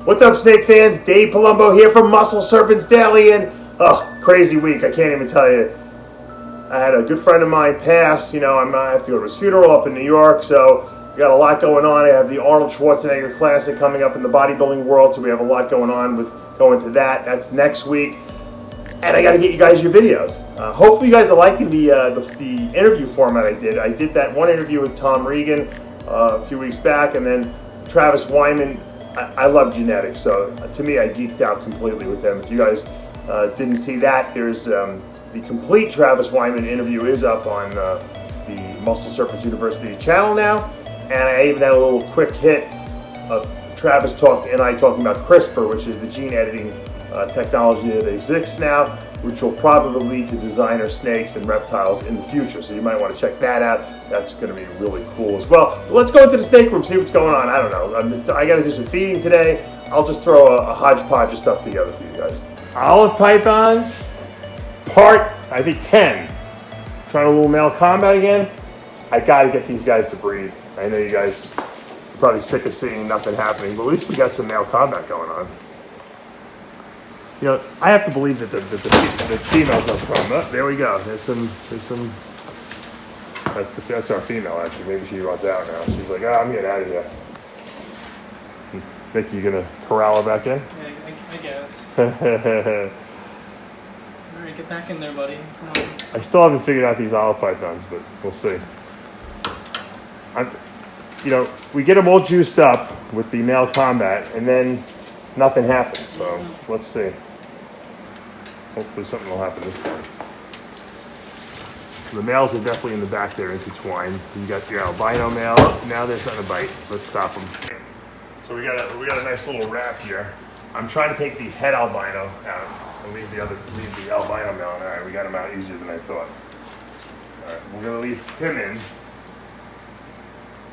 What's up, snake fans? Dave Palumbo here from Muscle Serpents Daily, and crazy week. I can't even tell you. I had a good friend of mine pass. You know, I have to go to his funeral up in New York, so we got a lot going on. I have the Arnold Schwarzenegger Classic coming up in the bodybuilding world, so we have a lot going on with going to that. That's next week, and I got to get you guys your videos. Hopefully, you guys are liking the interview format I did. I did that one interview with Tom Regan a few weeks back, and then Travis Wyman. I love genetics, so to me, I geeked out completely with them. If you guys didn't see that, there's the complete Travis Wyman interview is up on the Muscle Serpents University channel now, and I even had a little quick hit of Travis and I talking about CRISPR, which is the gene editing technology that exists now, which will probably lead to designer snakes and reptiles in the future. So you might want to check that out. That's going to be really cool as well. But let's go into the snake room, see what's going on. I don't know. I got to do some feeding today. I'll just throw a hodgepodge of stuff together for you guys. Olive pythons, part, I think, 10. Trying a little male combat again. I got to get these guys to breed. I know you guys are probably sick of seeing nothing happening, but at least we got some male combat going on. You know, I have to believe that the females don't come. Oh, there we go. There's some. That's our female, actually. Maybe she runs out now. She's like, I'm getting out of here. Think you gonna corral her back in? Yeah, I guess. All right, get back in there, buddy. Come on. I still haven't figured out these olive pythons, but we'll see. You know, we get them all juiced up with the male combat, and then nothing happens. So let's see. Hopefully something will happen this time. The males are definitely in the back there, intertwined. You got your albino male. Now they're trying to bite. Let's stop them. So we got a nice little wrap here. I'm trying to take the head albino out and leave the albino male. All right, we got him out easier than I thought. All right, we're gonna leave him in.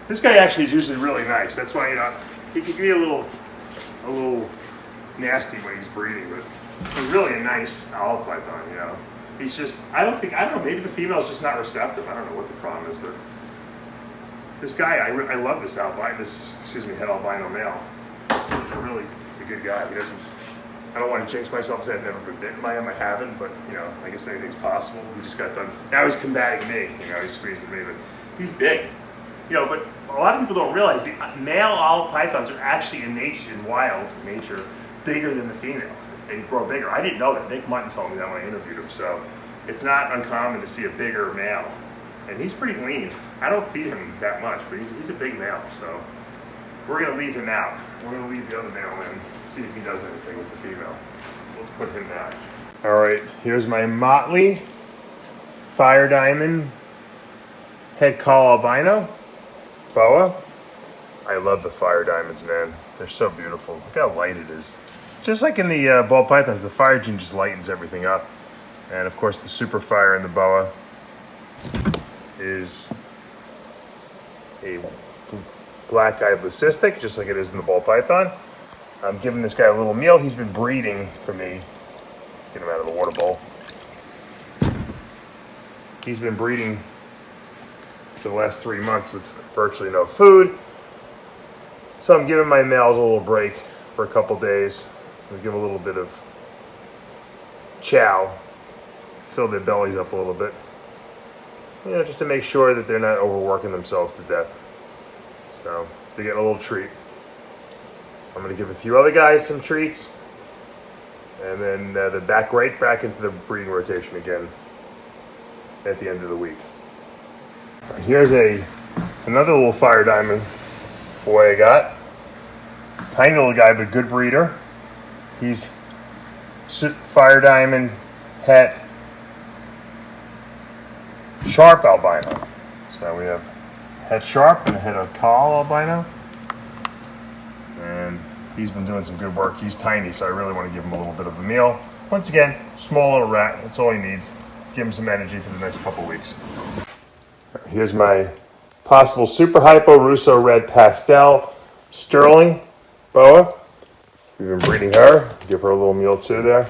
This guy actually is usually really nice. That's why, you know, he can be a little nasty when he's breeding, but he's really a nice olive python, you know. He's just, I don't know, maybe the female's just not receptive. I don't know what the problem is, but this guy, I love this head albino male. He's a really good guy. He doesn't, I don't want to jinx myself because I've never been bitten by him. I haven't, but, you know, I guess anything's possible. He just got done. Now he's combating me, you know, he's squeezing me, but he's big. You know, but a lot of people don't realize the male olive pythons are actually in wild nature, bigger than the females. They grow bigger. I didn't know that. Nick Mutton told me that when I interviewed him. So it's not uncommon to see a bigger male. And he's pretty lean. I don't feed him that much, but he's a big male. So we're going to leave him out. We're going to leave the other male in, see if he does anything with the female. Let's put him down. All right, here's my motley fire diamond head call albino boa. I love the fire diamonds, man. They're so beautiful. Look how light it is. Just like in the ball pythons, the fire gene just lightens everything up. And of course, the super fire in the boa is a black-eyed leucistic, just like it is in the ball python. I'm giving this guy a little meal. He's been breeding for me. Let's get him out of the water bowl. He's been breeding for the last 3 months with virtually no food. So I'm giving my males a little break for a couple days. I'll give a little bit of chow, fill their bellies up a little bit. You know, just to make sure that they're not overworking themselves to death. So they're getting a little treat. I'm gonna give a few other guys some treats. And then they're right back into the breeding rotation again at the end of the week. Here's another little fire diamond boy I got. Tiny little guy, but good breeder. He's fire diamond het sharp albino. So we have het sharp and het call albino. And he's been doing some good work. He's tiny, so I really want to give him a little bit of a meal. Once again, small little rat. That's all he needs. Give him some energy for the next couple weeks. Here's my possible super hypo Russo red pastel sterling boa. We've been breeding her. Give her a little meal too there.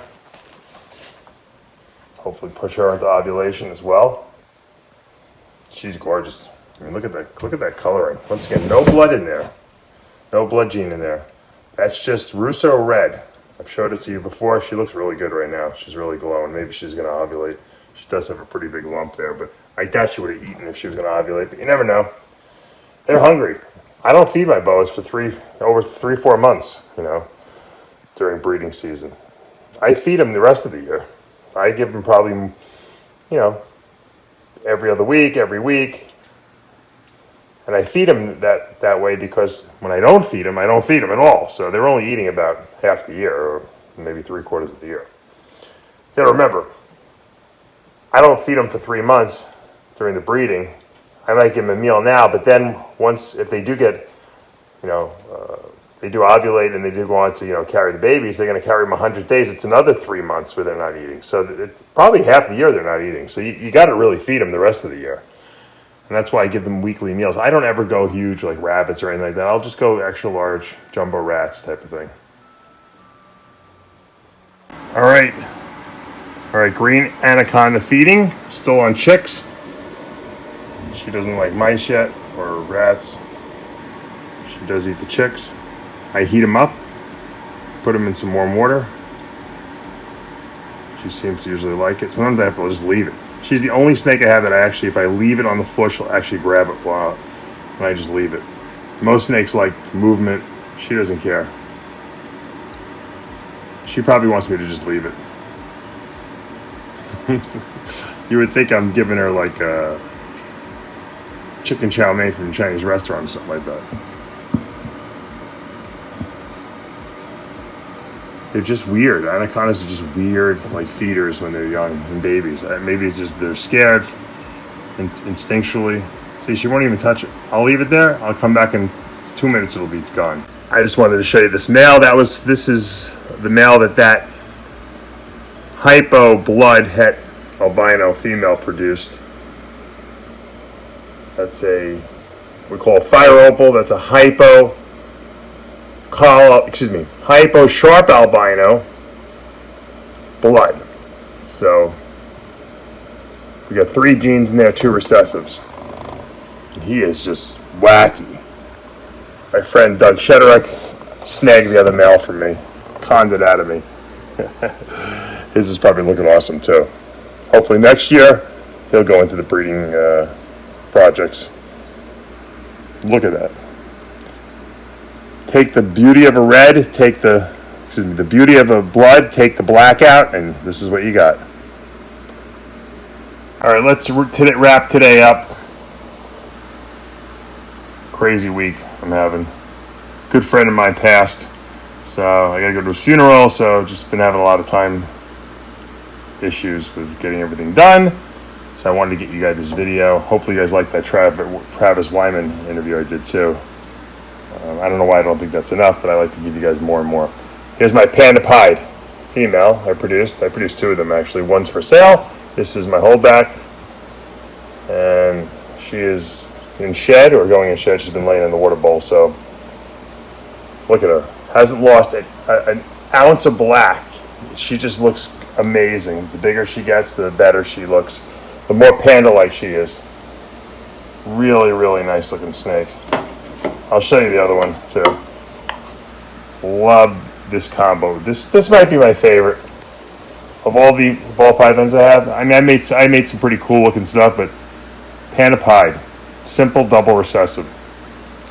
Hopefully push her into ovulation as well. She's gorgeous. I mean, look at that coloring. Once again, no blood in there. No blood gene in there. That's just Russo Red. I've showed it to you before. She looks really good right now. She's really glowing. Maybe she's going to ovulate. She does have a pretty big lump there, but I doubt she would have eaten if she was going to ovulate, but you never know. They're hungry. I don't feed my boas for over 3-4 months, you know, during breeding season. I feed them the rest of the year. I give them probably, you know, every other week, every week. And I feed them that way because when I don't feed them at all. So they're only eating about half the year or maybe 3/4 of the year. You gotta remember, I don't feed them for 3 months during the breeding. I might give them a meal now, but then if they do get, you know, they do ovulate and they do go on to, you know, carry the babies, they're going to carry them 100 days. It's another 3 months where they're not eating. So it's probably half the year they're not eating. So you got to really feed them the rest of the year. And that's why I give them weekly meals. I don't ever go huge like rabbits or anything like that. I'll just go extra large jumbo rats type of thing. All right, green Anaconda feeding, still on chicks. She doesn't like mice yet or rats. She does eat the chicks. I heat them up, put them in some warm water. She seems to usually like it. Sometimes I have to just leave it. She's the only snake I have that if I leave it on the floor, she'll actually grab it and I just leave it. Most snakes like movement. She doesn't care. She probably wants me to just leave it. You would think I'm giving her like a chicken chow mein from a Chinese restaurant or something like that. They're just weird. Anacondas are just weird, like feeders when they're young and babies. Maybe it's just they're scared instinctually. See, she won't even touch it. I'll leave it there. I'll come back in 2 minutes. It'll be gone. I just wanted to show you this male. This is the male that Hypo blood het albino female produced. That's we call it fire opal. That's a Hypo sharp albino blood. So we got 3 genes in there, 2 recessives. And he is just wacky. My friend Doug Shederick snagged the other male from me, conned it out of me. His is probably looking awesome too. Hopefully next year he'll go into the breeding projects. Look at that. Take the beauty of a red, take the beauty of a blood, take the black out, and this is what you got. All right, let's wrap today up. Crazy week I'm having. Good friend of mine passed, so I gotta go to his funeral, so just been having a lot of time issues with getting everything done. So I wanted to get you guys this video. Hopefully you guys liked that Travis Wyman interview I did too. I don't know why I don't think that's enough, but I like to give you guys more and more. Here's my Panda Pied female I produced. I produced 2 of them actually. One's for sale. This is my holdback. And she is in shed or going in shed. She's been laying in the water bowl. So look at her. Hasn't lost an ounce of black. She just looks amazing. The bigger she gets, the better she looks. The more panda-like she is. Really, really nice looking snake. I'll show you the other one too. Love this combo. This might be my favorite of all the ball pythons I have. I mean, I made some pretty cool looking stuff, but Panda Pied, simple double recessive.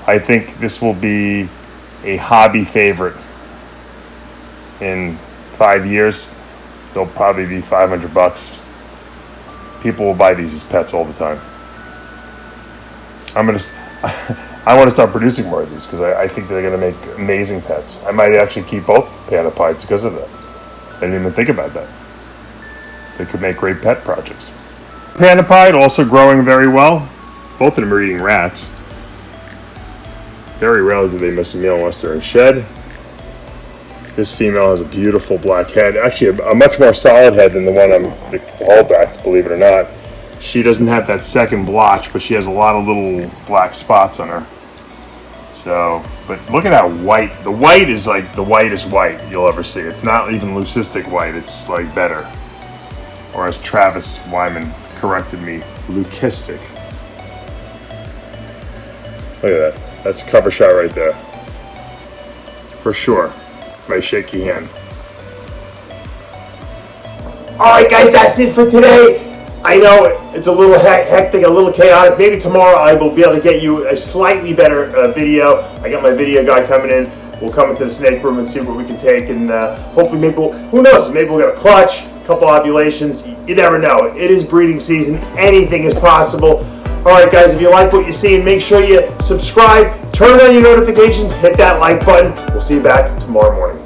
I think this will be a hobby favorite. In 5 years, they'll probably be $500. People will buy these as pets all the time. I want to start producing more of these because I think they're going to make amazing pets. I might actually keep both Panda Pieds because of that. I didn't even think about that. They could make great pet projects. Panda Pied also growing very well. Both of them are eating rats. Very rarely do they miss a meal unless they're in shed. This female has a beautiful black head. Actually, a much more solid head than the one I'm the holdback, believe it or not. She doesn't have that second blotch, but she has a lot of little black spots on her. So, but look at how white. The white is like the whitest white you'll ever see. It's not even leucistic white. It's like better. Or as Travis Wyman corrected me, leucistic. Look at that. That's a cover shot right there. for sure. Nice shaky hand. Alright guys, that's it for today. I know it's a little hectic, a little chaotic. Maybe tomorrow I will be able to get you a slightly better video. I got my video guy coming in. We'll come into the snake room and see what we can take, and hopefully maybe who knows, maybe we'll get a clutch, a couple ovulations. You never know. It is breeding season. Anything is possible. Alright guys, if you like what you see, make sure you subscribe, turn on your notifications, hit that like button. We'll see you back tomorrow morning.